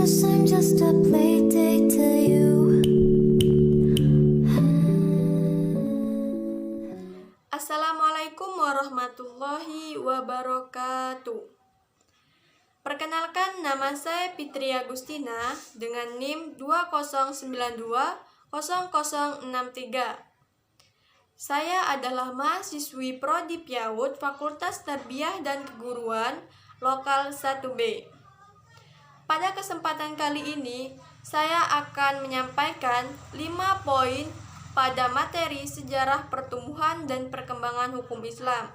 guess I'm just a playdate to you. Assalamualaikum warahmatullahi wabarakatuh. Perkenalkan, nama saya Fitri Agustina dengan NIM 20920063. Saya adalah mahasiswi Prodi Piawud Fakultas Tarbiyah dan Keguruan Lokal 1B. Pada kesempatan kali ini, saya akan menyampaikan 5 poin pada materi sejarah pertumbuhan dan perkembangan hukum Islam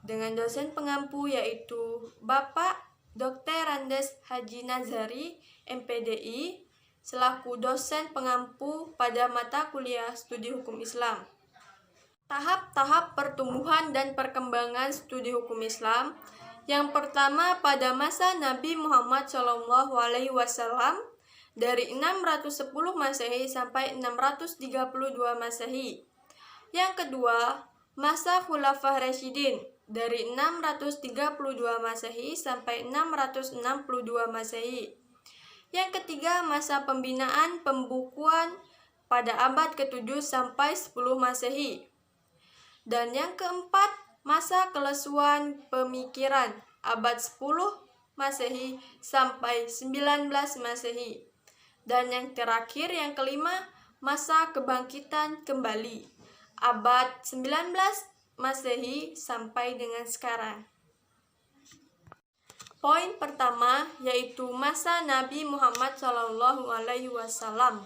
dengan dosen pengampu yaitu Bapak Dr. Andes Haji Nazari, MPDI, selaku dosen pengampu pada mata kuliah Studi Hukum Islam. Tahap-tahap pertumbuhan dan perkembangan studi hukum Islam. Yang pertama, pada masa Nabi Muhammad SAW dari 610 Masehi sampai 632 Masehi. Yang kedua, masa Khulafah Rasyidin dari 632 Masehi sampai 662 Masehi. Yang ketiga, masa pembinaan pembukuan pada abad ke-7 sampai 10 Masehi. Dan yang keempat, masa kelesuan pemikiran abad 10 Masehi sampai 19 Masehi. Dan yang terakhir, yang kelima, masa kebangkitan kembali abad 19 Masehi sampai dengan sekarang. Poin pertama yaitu masa Nabi Muhammad SAW.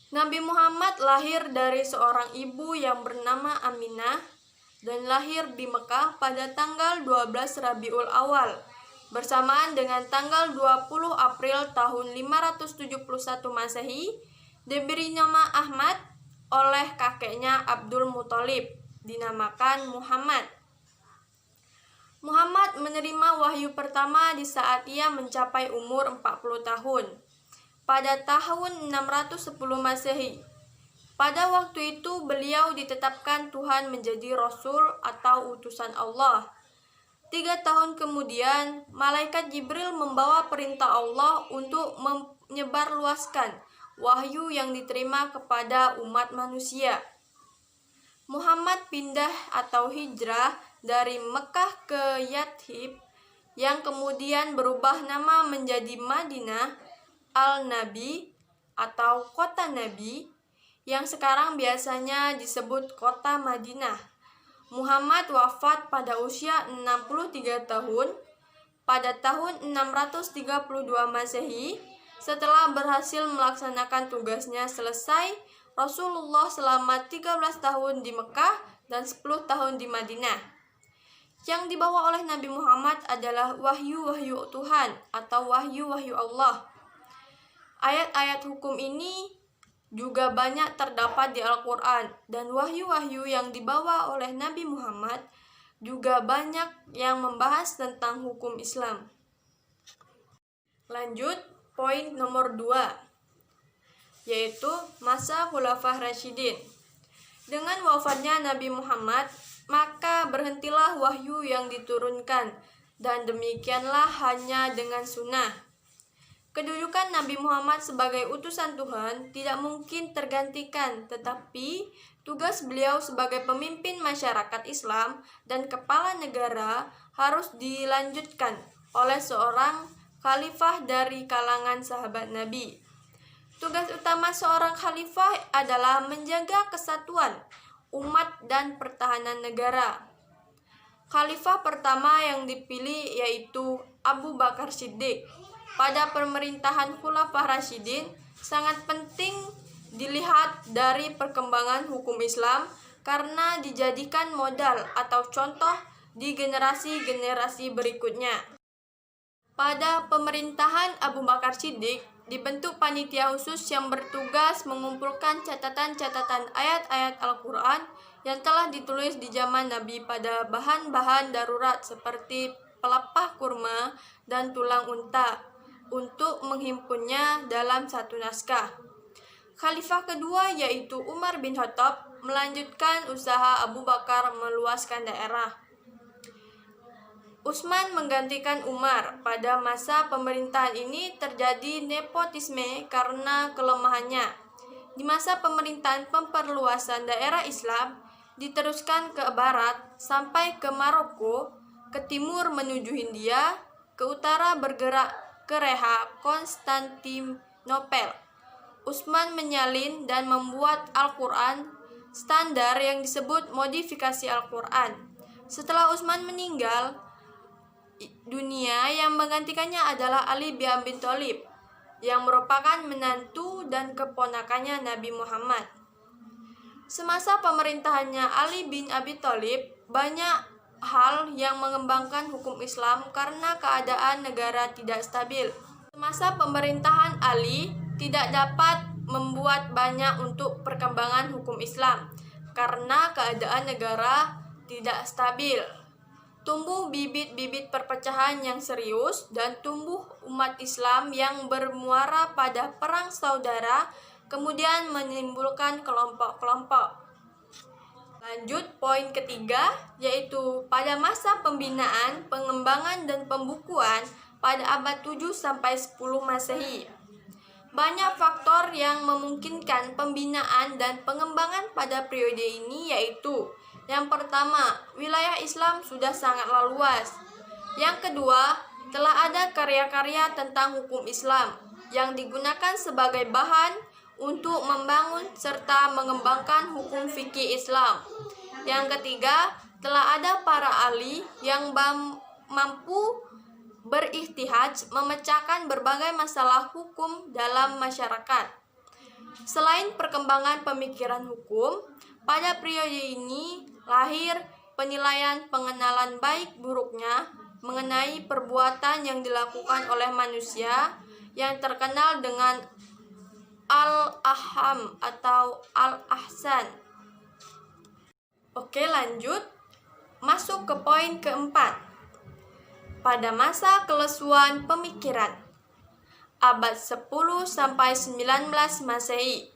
Nabi Muhammad lahir dari seorang ibu yang bernama Aminah dan lahir di Mekah pada tanggal 12 Rabiul Awal bersamaan dengan tanggal 20 April tahun 571 Masehi. Diberi nama Ahmad oleh kakeknya Abdul Muthalib, dinamakan Muhammad. Muhammad menerima wahyu pertama di saat ia mencapai umur 40 tahun. Pada tahun 610 Masehi. Pada waktu itu beliau ditetapkan Tuhan menjadi Rasul atau utusan Allah. 3 tahun kemudian, Malaikat Jibril membawa perintah Allah untuk menyebarluaskan wahyu yang diterima kepada umat manusia. Muhammad pindah atau hijrah dari Mekah ke Yathrib yang kemudian berubah nama menjadi Madinah Al-Nabi atau kota Nabi yang sekarang biasanya disebut kota Madinah. Muhammad wafat pada usia 63 tahun pada tahun 632 Masehi. Setelah berhasil melaksanakan tugasnya selesai, Rasulullah selama 13 tahun di Mekah dan 10 tahun di Madinah. Yang dibawa oleh Nabi Muhammad adalah wahyu-wahyu Tuhan atau wahyu-wahyu Allah. Ayat-ayat hukum ini juga banyak terdapat di Al-Quran, dan wahyu-wahyu yang dibawa oleh Nabi Muhammad juga banyak yang membahas tentang hukum Islam. Lanjut, poin nomor 2, yaitu masa Khulafah Rasyidin. Dengan wafatnya Nabi Muhammad, maka berhentilah wahyu yang diturunkan, dan demikianlah hanya dengan sunnah. Kedudukan Nabi Muhammad sebagai utusan Tuhan tidak mungkin tergantikan, tetapi tugas beliau sebagai pemimpin masyarakat Islam dan kepala negara harus dilanjutkan oleh seorang khalifah dari kalangan sahabat Nabi. Tugas utama seorang khalifah adalah menjaga kesatuan umat dan pertahanan negara. Khalifah pertama yang dipilih yaitu Abu Bakar Siddiq. Pada pemerintahan Khulafah Rasyidin sangat penting dilihat dari perkembangan hukum Islam karena dijadikan modal atau contoh di generasi-generasi berikutnya. Pada pemerintahan Abu Bakar Siddiq dibentuk panitia khusus yang bertugas mengumpulkan catatan-catatan ayat-ayat Al-Quran yang telah ditulis di zaman Nabi pada bahan-bahan darurat seperti pelepah kurma dan tulang unta untuk menghimpunnya dalam satu naskah. Khalifah kedua yaitu Umar bin Khattab melanjutkan usaha Abu Bakar meluaskan daerah. Utsman menggantikan Umar. Pada masa pemerintahan ini terjadi nepotisme karena kelemahannya. Di masa pemerintahan pemperluasan daerah Islam diteruskan ke barat sampai ke Maroko, ke timur menuju Hindia, ke utara bergerak ke Reha, Konstantinopel. Utsman menyalin dan membuat Al-Quran standar yang disebut modifikasi Al-Quran. Setelah Utsman meninggal dunia, yang menggantikannya adalah Ali bin Abi Thalib, yang merupakan menantu dan keponakannya Nabi Muhammad. Semasa pemerintahannya Ali bin Abi Thalib, banyak hal yang mengembangkan hukum Islam karena keadaan negara tidak stabil. Semasa pemerintahan Ali tidak dapat membuat banyak untuk perkembangan hukum Islam karena keadaan negara tidak stabil. Tumbuh bibit-bibit perpecahan yang serius dan tumbuh umat Islam yang bermuara pada perang saudara, kemudian menimbulkan kelompok-kelompok. Lanjut poin ketiga, yaitu pada masa pembinaan, pengembangan dan pembukuan pada abad 7 sampai 10 Masehi. Banyak faktor yang memungkinkan pembinaan dan pengembangan pada periode ini, yaitu yang pertama, wilayah Islam sudah sangatlah luas. Yang kedua, telah ada karya-karya tentang hukum Islam yang digunakan sebagai bahan untuk membangun serta mengembangkan hukum fikih Islam. Yang ketiga, telah ada para ahli yang mampu berijtihad memecahkan berbagai masalah hukum dalam masyarakat. Selain perkembangan pemikiran hukum, pada periode ini lahir penilaian pengenalan baik buruknya mengenai perbuatan yang dilakukan oleh manusia yang terkenal dengan Al-Aham atau Al-Ahsan. Oke, lanjut. Masuk ke poin keempat. Pada masa kelesuan pemikiran, abad 10 sampai 19 Masehi.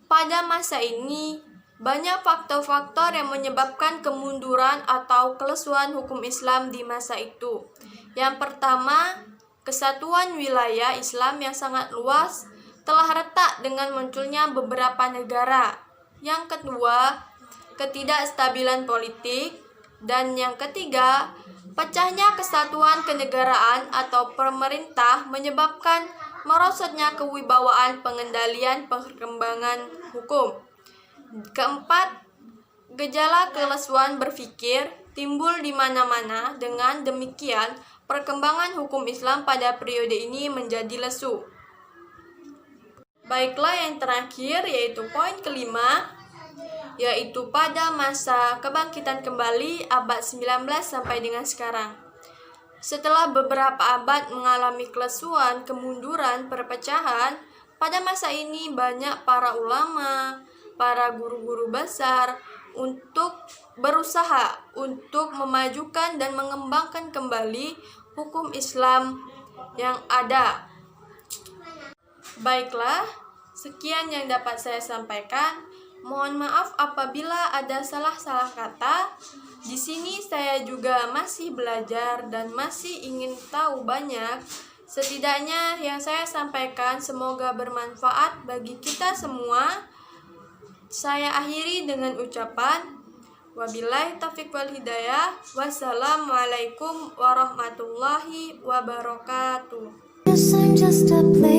Pada masa ini, banyak faktor-faktor yang menyebabkan kemunduran atau kelesuan hukum Islam di masa itu. Yang pertama, kesatuan wilayah Islam yang sangat luas telah retak dengan munculnya beberapa negara. Yang kedua, ketidakstabilan politik. Dan yang ketiga, pecahnya kesatuan kenegaraan atau pemerintah menyebabkan merosotnya kewibawaan pengendalian perkembangan hukum. Keempat, gejala kelesuan berpikir timbul di mana-mana. Dengan demikian, perkembangan hukum Islam pada periode ini menjadi lesu. Baiklah, yang terakhir yaitu poin kelima, yaitu pada masa kebangkitan kembali abad 19 sampai dengan sekarang. Setelah beberapa abad mengalami kelesuan, kemunduran, perpecahan, pada masa ini banyak para ulama, para guru-guru besar untuk berusaha untuk memajukan dan mengembangkan kembali hukum Islam yang ada. Baiklah, sekian yang dapat saya sampaikan. Mohon maaf apabila ada salah-salah kata. Di sini saya juga masih belajar dan masih ingin tahu banyak. Setidaknya yang saya sampaikan semoga bermanfaat bagi kita semua. Saya akhiri dengan ucapan wabillahi taufiq wal hidayah. Wassalamualaikum warahmatullahi wabarakatuh. Guess I'm just a player.